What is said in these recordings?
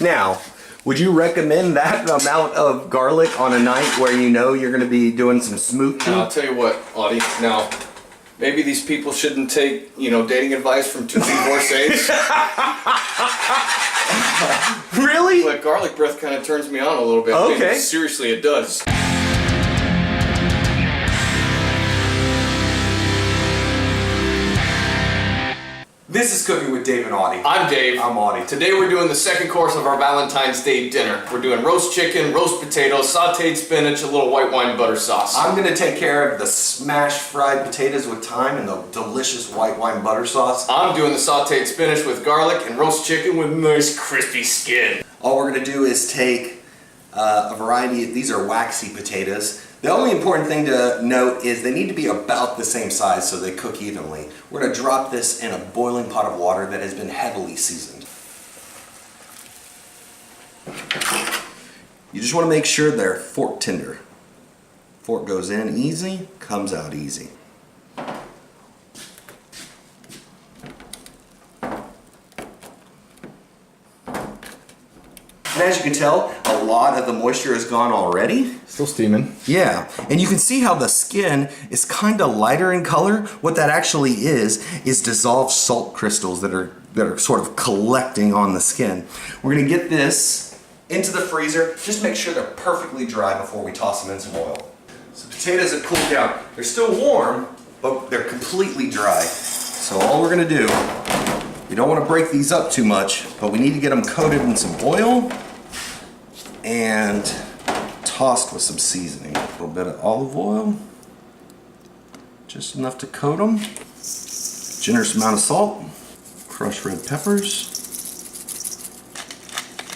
Now, would you recommend that amount of garlic on a night where you know you're going to be doing some smooching? I'll tell you what, Audie. Now, maybe these people shouldn't take, dating advice from two divorcees. Really? But garlic breath kind of turns me on a little bit. Okay. I mean, seriously, it does. This is Cooking with Dave and Audie. I'm Dave. I'm Audie. Today we're doing the second course of our Valentine's Day dinner. We're doing roast chicken, roast potatoes, sautéed spinach, a little white wine butter sauce. I'm going to take care of the smashed fried potatoes with thyme and the delicious white wine butter sauce. I'm doing the sautéed spinach with garlic and roast chicken with nice crispy skin. All we're going to do is take a variety of, these are waxy potatoes. The only important thing to note is they need to be about the same size so they cook evenly. We're going to drop this in a boiling pot of water that has been heavily seasoned. You just want to make sure they're fork tender. Fork goes in easy, comes out easy. And as you can tell, a lot of the moisture is gone already. Still steaming. Yeah, and you can see how the skin is kind of lighter in color. What that actually is dissolved salt crystals that are sort of collecting on the skin. We're gonna get this into the freezer. Just make sure they're perfectly dry before we toss them in some oil. So potatoes have cooled down. They're still warm, but they're completely dry. So all we're gonna do, you don't want to break these up too much, but we need to get them coated in some oil and tossed with some seasoning. A little bit of olive oil, just enough to coat them. Generous amount of salt, crushed red peppers,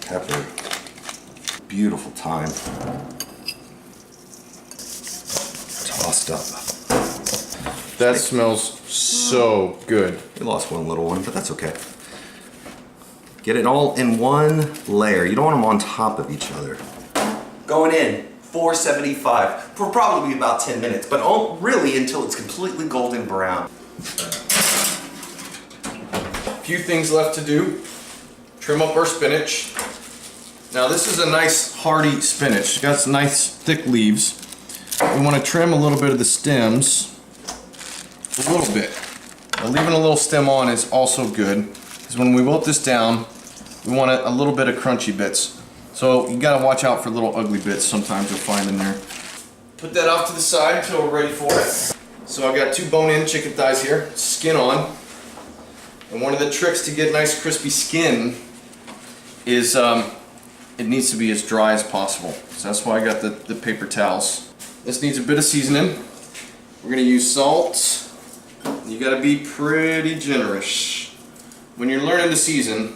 pepper, beautiful thyme, tossed up. That smells so good. We lost one little one, but that's okay. Get it all in one layer. You don't want them on top of each other. Going in, 475 for probably about 10 minutes, but really until it's completely golden brown. Few things left to do. Trim up our spinach. Now this is a nice hearty spinach. It's got some nice thick leaves. We want to trim a little bit of the stems. A little bit. Now, leaving a little stem on is also good, because when we wilt this down, we want a little bit of crunchy bits. So you gotta watch out for little ugly bits sometimes you'll find in there. Put that off to the side until we're ready for it. So I've got 2 bone-in chicken thighs here, skin on. And one of the tricks to get nice crispy skin is it needs to be as dry as possible. So that's why I got the paper towels. This needs a bit of seasoning. We're gonna use salt. You gotta be pretty generous. When you're learning to season,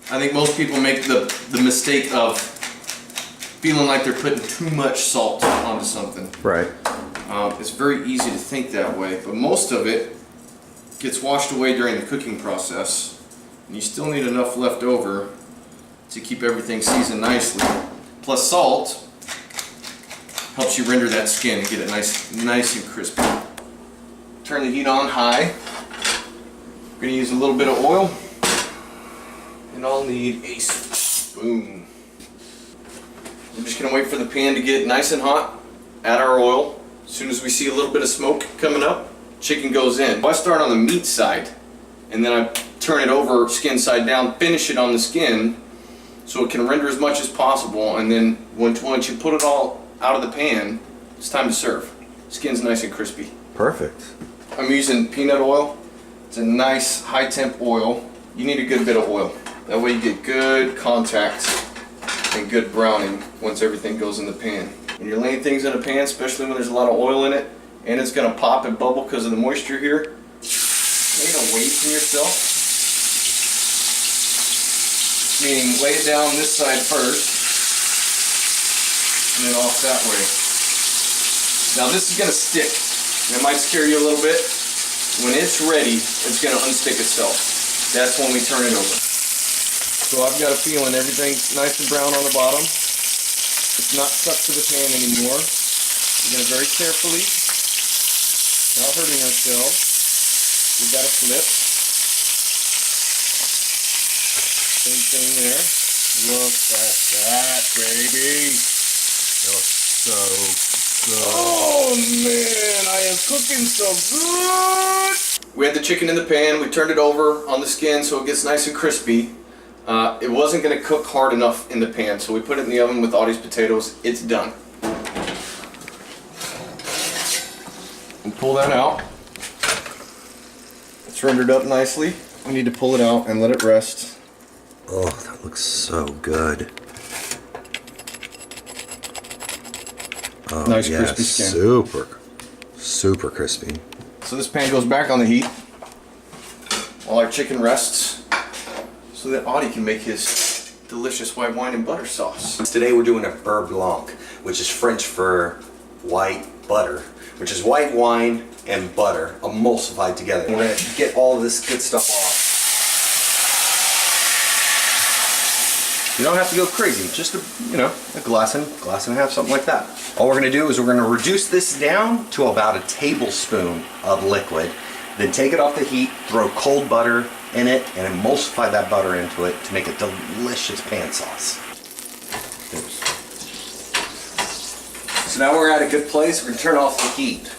I think most people make the mistake of feeling like they're putting too much salt onto something. Right. It's very easy to think that way, but most of it gets washed away during the cooking process, and you still need enough left over to keep everything seasoned nicely. Plus salt helps you render that skin and get it nice and crispy. Turn the heat on high. We're going to use a little bit of oil, and I'll need a spoon. We're just going to wait for the pan to get nice and hot. Add our oil. As soon as we see a little bit of smoke coming up, chicken goes in. I start on the meat side, and then I turn it over skin side down, finish it on the skin so it can render as much as possible, and then once you put it all out of the pan, it's time to serve. Skin's nice and crispy. Perfect. I'm using peanut oil. It's a nice high temp oil. You need a good bit of oil. That way you get good contact and good browning once everything goes in the pan. When you're laying things in a pan, especially when there's a lot of oil in it, and it's going to pop and bubble because of the moisture here, lay it away from yourself. Meaning lay it down this side first, and then off that way. Now this is going to stick. It might scare you a little bit. When it's ready, it's going to unstick itself. That's when we turn it over. So I've got a feeling everything's nice and brown on the bottom. It's not stuck to the pan anymore. We're going to very carefully, not hurting ourselves, give that a flip. Same thing there. Look at that, baby. It looks so good. Oh man, I am cooking so good. We had the chicken in the pan. We turned it over on the skin so it gets nice and crispy. It wasn't going to cook hard enough in the pan, so we put it in the oven with Audie's potatoes. It's done. And pull that out. It's rendered up nicely. We need to pull it out and let it rest. Oh, that looks so good. Oh, Nice yeah, crispy skin. Super crispy. So this pan goes back on the heat while our chicken rests so that Audie can make his delicious white wine and butter sauce. Today we're doing a beurre blanc, which is French for white butter, which is white wine and butter emulsified together. We're going to get all of this good stuff off. You don't have to go crazy, just a glass and a half, something like that. All we're gonna do is we're gonna reduce this down to about a tablespoon of liquid, then take it off the heat, throw cold butter in it, and emulsify that butter into it to make a delicious pan sauce. So now we're at a good place. We're gonna turn off the heat,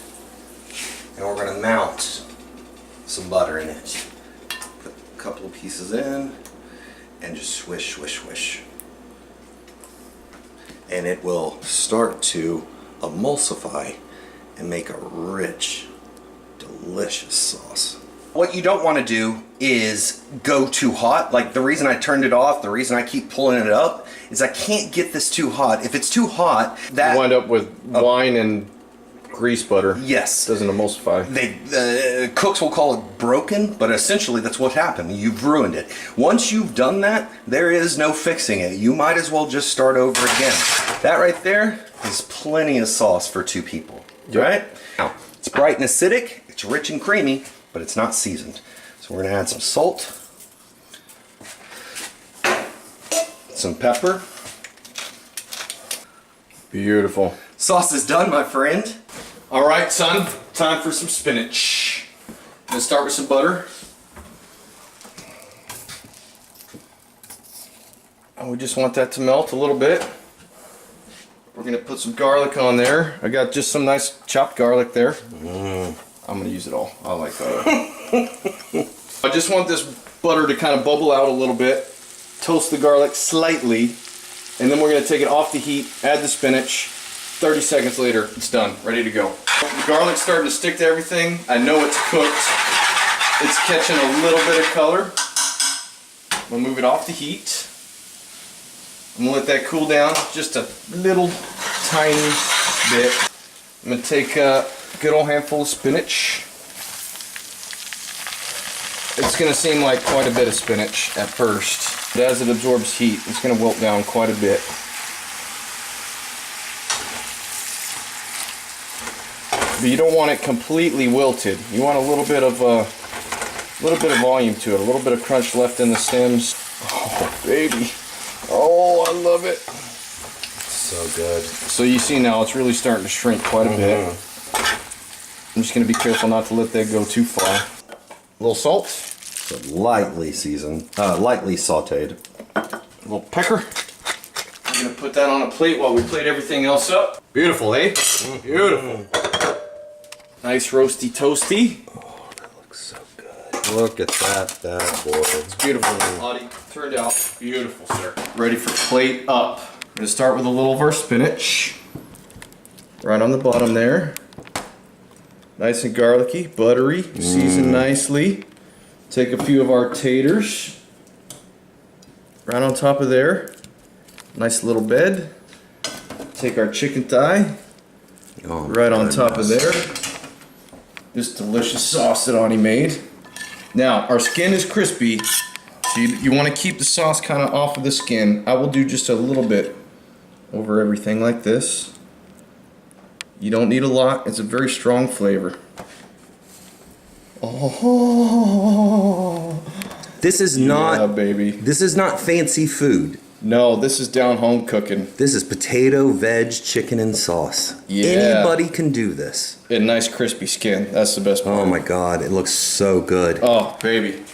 and we're gonna mount some butter in it. Put a couple of pieces in, and just swish, swish, swish. And it will start to emulsify and make a rich, delicious sauce. What you don't want to do is go too hot. Like the reason I turned it off, the reason I keep pulling it up, is I can't get this too hot. If it's too hot, that... You wind up with wine and grease butter. Yes. Doesn't emulsify. Cooks will call it broken, but essentially that's what happened. You've ruined it. Once you've done that, there is no fixing it. You might as well just start over again. That right there is plenty of sauce for 2 people, right? Now, it's bright and acidic, it's rich and creamy, but it's not seasoned. So we're gonna add some salt, some pepper. Beautiful. Sauce is done, my friend. All right, son, time for some spinach. I'm gonna start with some butter. And we just want that to melt a little bit. We're gonna put some garlic on there. I got just some nice chopped garlic there. I'm gonna use it all. I like butter. I just want this butter to kind of bubble out a little bit. Toast the garlic slightly. And then we're gonna take it off the heat, add the spinach. 30 seconds later, it's done, ready to go. The garlic's starting to stick to everything. I know it's cooked. It's catching a little bit of color. I'm gonna move it off the heat. I'm gonna let that cool down just a little tiny bit. I'm gonna take a good old handful of spinach. It's gonna seem like quite a bit of spinach at first, but as it absorbs heat, it's gonna wilt down quite a bit. But you don't want it completely wilted. You want a little bit of volume to it, a little bit of crunch left in the stems. Oh, baby. Oh, I love it. So good. So you see now it's really starting to shrink quite a bit. I'm just going to be careful not to let that go too far. A little salt. So lightly seasoned, lightly sauteed. A little pepper. I'm going to put that on a plate while we plate everything else up. Beautiful, eh? Beautiful. Nice roasty toasty. Oh, that looks so good. Look at that bad boy. It's beautiful. Audie, turned out beautiful, sir. Ready for plate up. I'm going to start with a little of our spinach. Right on the bottom there. Nice and garlicky, buttery, seasoned nicely. Take a few of our taters. Right on top of there. Nice little bed. Take our chicken thigh. Oh, right on top of there. This delicious sauce that Audie made. Now, our skin is crispy, so you want to keep the sauce kind of off of the skin. I will do just a little bit over everything like this. You don't need a lot. It's a very strong flavor. Oh, this is not, yeah, baby. This is not fancy food. No, this is down home cooking. This is potato, veg, chicken, and sauce. Yeah. Anybody can do this. And nice crispy skin. That's the best part. Oh my God, it looks so good. Oh, baby.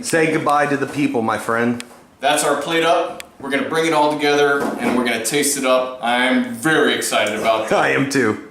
Say goodbye to the people, my friend. That's our plate up. We're gonna bring it all together and we're gonna taste it up. I'm very excited about that. I am too.